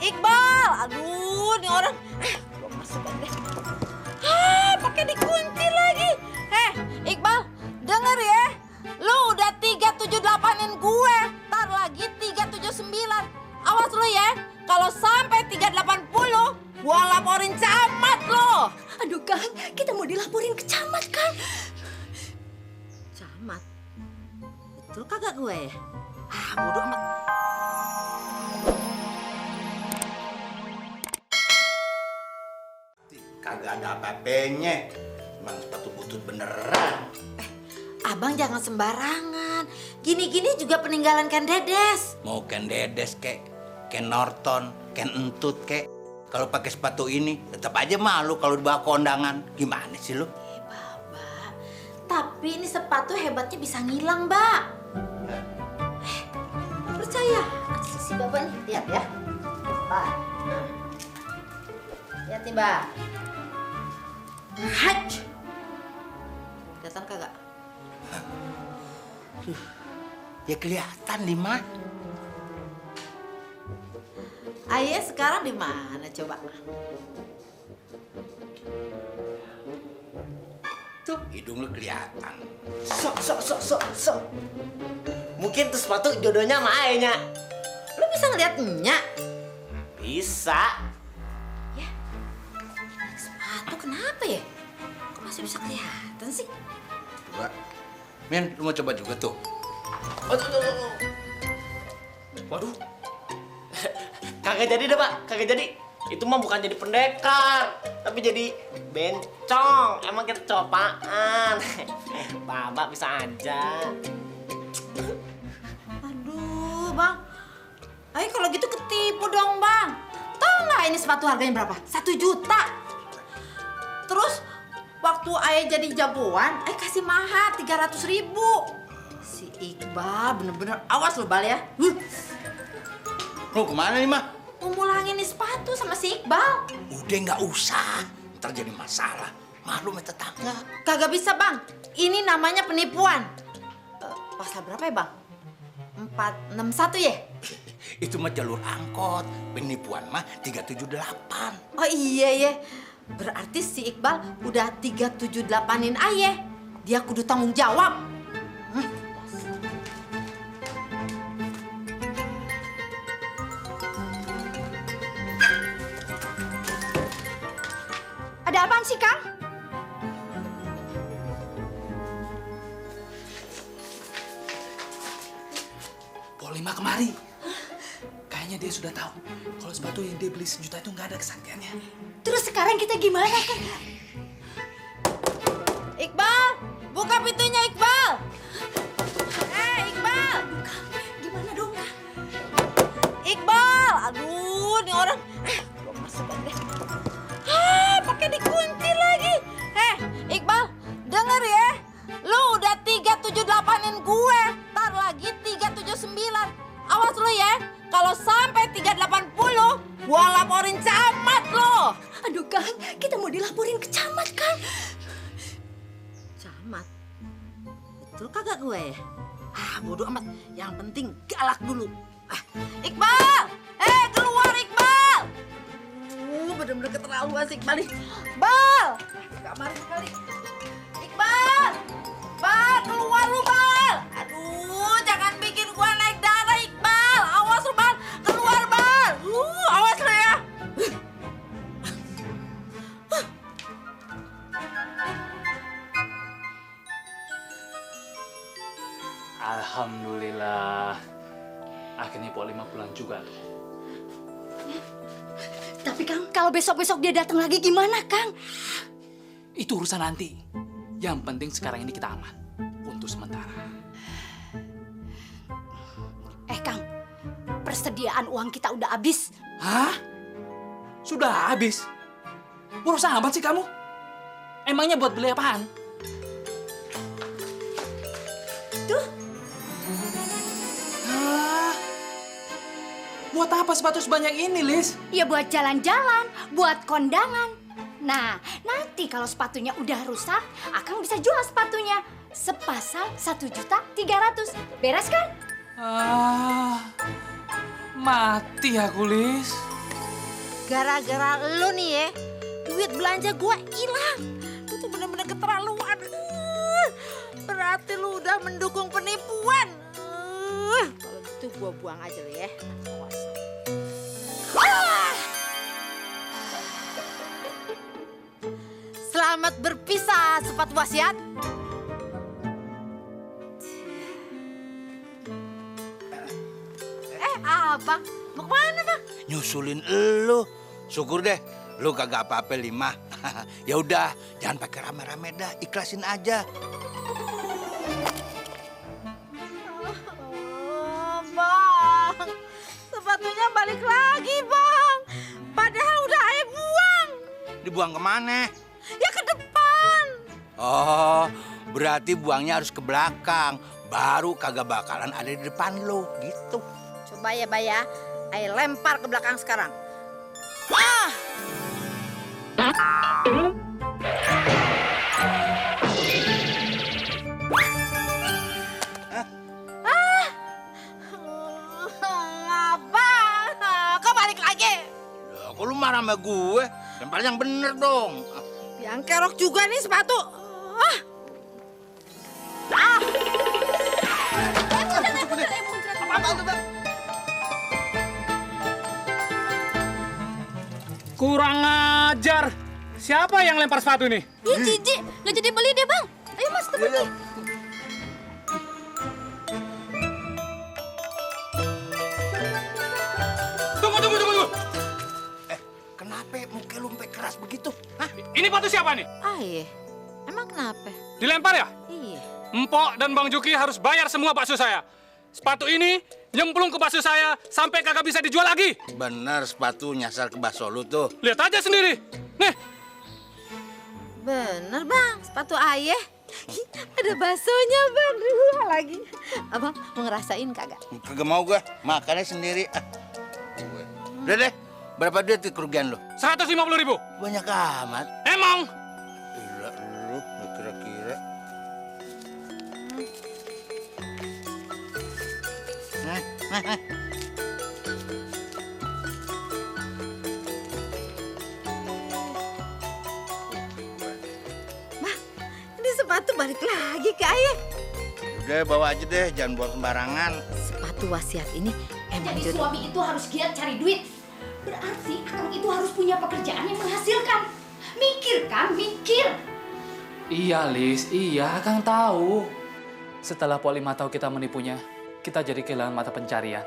Iqbal, aduh, nih orang. Gua masuk deh. Pakai dikunci lagi. Iqbal, denger ya. Lu udah 378-in gue. Ntar lagi 379. Awas lu ya. Kalau sampai 380, gua laporin camat lo. Aduh Kang, kita mau dilaporin ke camat Kang. Camat? Betul kagak gue ya? Bodo amat. Kagak ada apa-apanya. Emang sepatu butut beneran. Abang jangan sembarangan. Gini-gini juga peninggalan Ken Dedes. Mau Ken Dedes kek, Ken Norton, Ken Entut kek. Kalau pakai sepatu ini tetap aja malu kalau dibawa ke kondangan. Gimana sih lu? Mbak, tapi ini sepatu hebatnya bisa ngilang, Mbak. Percaya? Si Bapak nih, lihat ya. Mbak. Nah. Lihat nih, Mbak. Haj. Kelihatan kagak? Ya kelihatan nih, Mah. Ayah sekarang di mana coba? Tuh, hidung lu kelihatan. Sok. Mungkin tuh sepatu jodohnya sama ayahnya. Lu bisa ngeliat Nya? Bisa. Ya, sepatu kenapa ya? Kok masih bisa kelihatan sih? Coba. Min, lu mau coba juga tuh? Aduh. Waduh. Kagak jadi deh, Pak. Kagak jadi. Itu mah bukan jadi pendekar, tapi jadi bencong. Emang kita copaan. Bapak bisa aja. Aduh, Bang. Ayo kalau gitu ketipu dong, Bang. Tahu nggak ini sepatu harganya berapa? 1 juta. Terus waktu ayah jadi jagoan, ayah kasih mahar 300.000. Si Iqbal bener-bener awas lo, Bal ya. Lu kemana nih, Mah? Mau mulangin nih sepatu sama si Iqbal. Udah nggak usah. Ntar jadi masalah. Malu sama tetangga. Kagak bisa, Bang. Ini namanya penipuan. Pasal berapa ya, Bang? 461 ya? Itu mah jalur angkot. Penipuan mah 378. Oh iya ya. Berarti si Iqbal udah 378-in ayah. Dia kudu tanggung jawab. Ada apaan sih Kang? Polima kemari. Kayaknya dia sudah tahu kalau sepatu yang dia beli 1 juta itu nggak ada kesaktiannya. Terus sekarang kita gimana Kang? Iqbal, buka pintunya Iqbal. Iqbal. Gimana dong Kang? Iqbal, aduh, nih orang. Gua masuk deh. Pakai dikunci lagi. Iqbal, denger ya. Lu udah 378-in gue. Ntar lagi 379. Awas lu ya. Kalau sampai 380, gua laporin camat lo. Aduh Kang, kita mau dilaporin ke camat Kang. Camat? Betul kagak gue ya? Bodo amat. Yang penting galak dulu. Iqbal! Keluar Iqbal! Bener-bener keterlaluan sih Iqbal nih. Bal! Kamar sekali. Iqbal! Bal, keluar lu Bal! Aduh, jangan bikin gua naik darah Iqbal. Awas lu Bal, keluar Bal. Awas lu ya. Alhamdulillah. Akhirnya Polima pulang juga tuh. Tapi Kang, kalau besok-besok dia datang lagi gimana Kang? Itu urusan nanti. Yang penting sekarang ini kita aman. Untuk sementara. Kang, persediaan uang kita udah habis. Hah? Sudah habis? Boros amat sih kamu? Emangnya buat beli apaan? Tuh. Hah? Buat apa sepatu sebanyak ini, Lis? Ya buat jalan-jalan, buat kondangan. Nah, nanti kalau sepatunya udah rusak, Akang bisa jual sepatunya. Sepasang 1.300.000. Beres kan? Mati aku, Lis. Gara-gara lu nih ya, duit belanja gue hilang. Lu tuh bener-bener keterlaluan. Berarti lu udah mendukung penipuan. Kalau gitu gue buang aja lu ya. Awas. Selamat berpisah, sepatu wasiat. Abang, mau kemana bang? Nyusulin elu. Syukur deh, lu kagak apa-apa Lima. Ya udah, jangan pakai rame-rame dah, ikhlasin aja. Oh, bang, sepatunya balik lagi bang. Padahal udah ayah buang. Dibuang kemana? Ya ke depan. Oh, berarti buangnya harus ke belakang. Baru kagak bakalan ada di depan lu, gitu. Coba ya, Bay ya. Ayah lempar ke belakang sekarang. Abang, kok balik lagi? Lah, kok lu marah sama gue? Lempar yang bener dong. Yang kerok juga nih sepatu. Kurang ajar. Siapa yang lempar sepatu nih? Ih, jijik. Nggak jadi beli deh, Bang. Ayo, Mas, kita pergi. Tunggu. Kenapa muka lu sampai keras begitu? Hah? Ini sepatu siapa nih? Iya. Emang kenapa? Dilempar ya? Iya. Empok dan Bang Juki harus bayar semua bakso saya. Sepatu ini nyemplung ke bakso saya sampai kagak bisa dijual lagi. Bener, sepatu nyasar ke bakso lu tuh. Lihat aja sendiri. Nih, Bener bang, sepatu ayah. Ada baksonya bang, dua lagi. Abang mau ngerasain kagak? Kagak mau gue, makannya sendiri. Udah deh, berapa duit kerugian lu? 150.000. Banyak amat. Emang? Gila lu, kira-kira. Ini sepatu balik lagi ke ayah. Udah bawa aja deh, jangan buang sembarangan. Sepatu wasiat ini emang Jadi jodoh. suami itu harus giat cari duit. Berarti Akang itu harus punya pekerjaan yang menghasilkan. Mikir kan, mikir. Iya, Lis. Iya, Kang tahu. Setelah Pok Lima tahu kita menipunya, kita jadi kehilangan mata pencarian.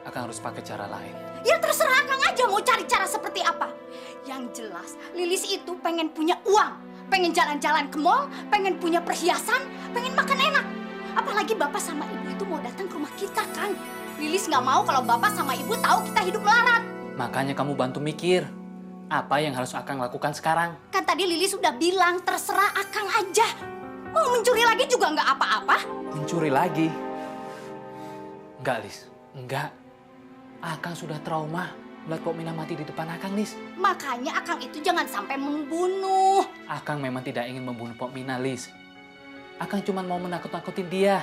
Akang harus pakai cara lain. Ya terserah Akang aja mau cari cara seperti apa. Yang jelas, Lilis itu pengen punya uang. Pengen jalan-jalan ke mall, pengen punya perhiasan, pengen makan enak. Apalagi bapak sama ibu itu mau datang ke rumah kita, Kang. Lilis nggak mau kalau bapak sama ibu tahu kita hidup melarat. Makanya kamu bantu mikir. Apa yang harus Akang lakukan sekarang? Kan tadi Lilis sudah bilang terserah Akang aja. Mau mencuri lagi juga nggak apa-apa. Mencuri lagi? Enggak, Lis. Enggak. Akang sudah trauma melihat Pok Mina mati di depan Akang, Lis. Makanya Akang itu jangan sampai membunuh. Akang memang tidak ingin membunuh Pok Mina, Lis. Akang cuma mau menakut-nakutin dia,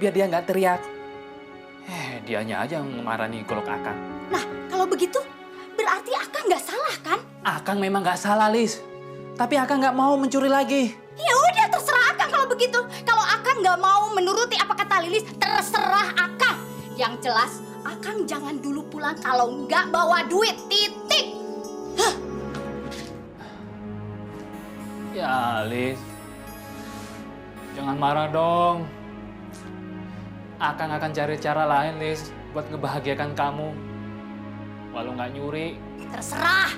biar dia nggak teriak. Dianya aja yang marani golok Akang. Nah, kalau begitu berarti Akang nggak salah kan? Akang memang nggak salah, Lis. Tapi Akang nggak mau mencuri lagi. Ya udah terserah Akang kalau begitu. Kalau Akang nggak mau menuruti apa kata Lilis, terserah Akang. Yang jelas Akang jangan dulu pulang kalau nggak bawa duit, titik. Ya, Lis. Jangan marah dong. Akang akan cari cara lain, Lis, buat ngebahagiakan kamu. Walau nggak nyuri. Terserah.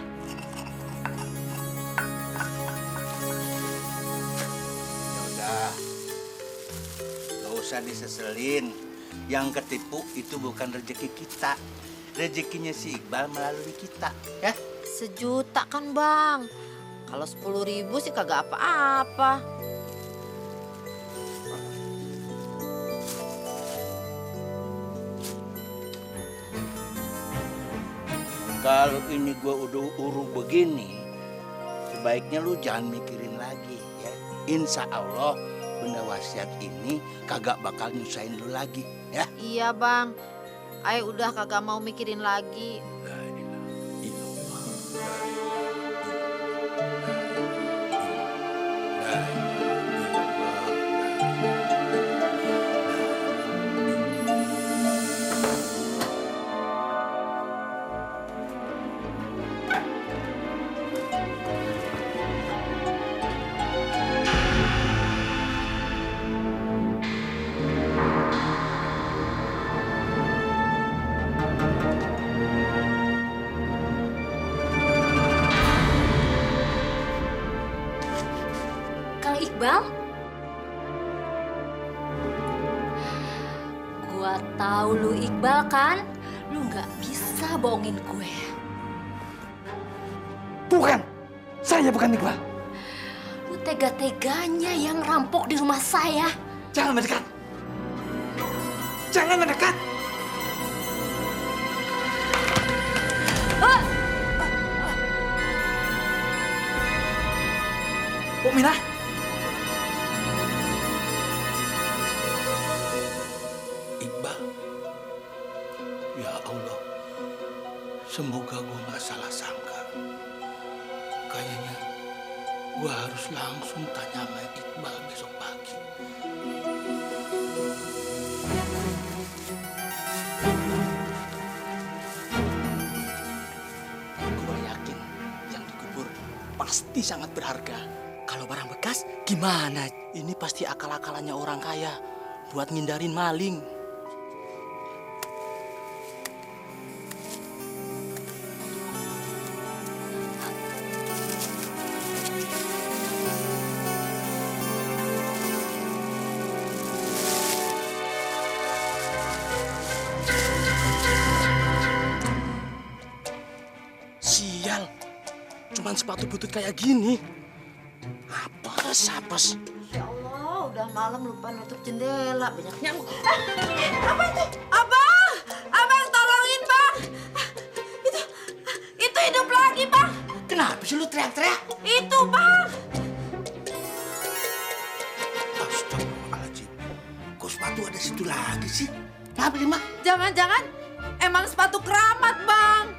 Ya udah, gak usah diseselin. Yang ketipu itu bukan rezeki kita. Rezekinya si Iqbal melalui kita, ya? 1 juta kan bang. Kalau 10.000 sih kagak apa-apa. Kalau ini gue udah uruk begini, sebaiknya lu jangan mikirin lagi, ya. Insya Allah benda wasiat ini kagak bakal nyusahin lu lagi, ya. Iya bang, ayah udah kagak mau mikirin lagi. tahu lu Iqbal kan? Lu nggak bisa bohongin gue. Bukan, saya bukan Iqbal. Lu tega-teganya yang rampok di rumah saya. Jangan mendekat. Jangan mendekat. Bu Minah. Iqbal, ya Allah, semoga gue gak salah sangka. Kayaknya gue harus langsung tanya sama Iqbal besok pagi. Gue yakin yang dikubur pasti sangat berharga. Kalau barang bekas, gimana? Ini pasti akal-akalannya orang kaya buat ngindarin maling. Sial, cuman sepatu butut kayak gini. Apes. Ya Allah, udah malam lupa nutup jendela, banyak nyamuk. Apa itu? Abang! Abang tolongin, Bang! Itu hidup lagi, Bang! Kenapa sih lu teriak-teriak? Itu, Bang! Astagfirullahaladzim, kok sepatu ada situ lagi sih? Kenapa sih, Mak? Jangan-jangan emang sepatu keramat, Bang!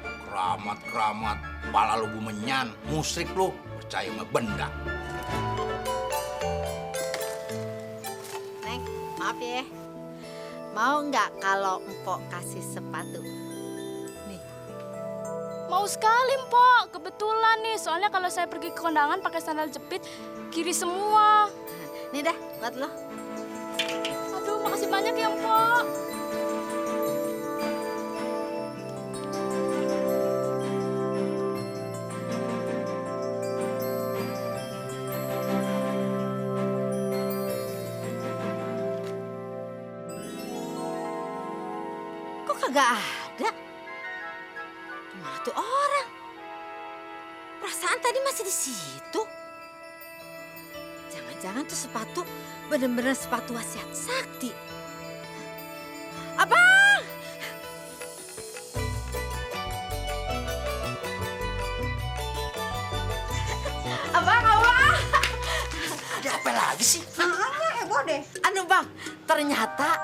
Keramat, pala lu bumenyan, musrik lu, percaya sama benda. Neng, maaf ya. Mau nggak kalau Mpok kasih sepatu? Nih. Mau sekali, Mpok. Kebetulan nih, soalnya kalau saya pergi ke kondangan pakai sandal jepit, kiri semua. Nih dah, buat lo. Aduh, makasih banyak ya, Mpok. Kok kagak ada? Gimana tuh orang? Perasaan tadi masih di situ. Jangan-jangan tuh sepatu bener-bener sepatu wasiat sakti. Abang! Abang! Ada apa lagi sih? Anu Bang, ternyata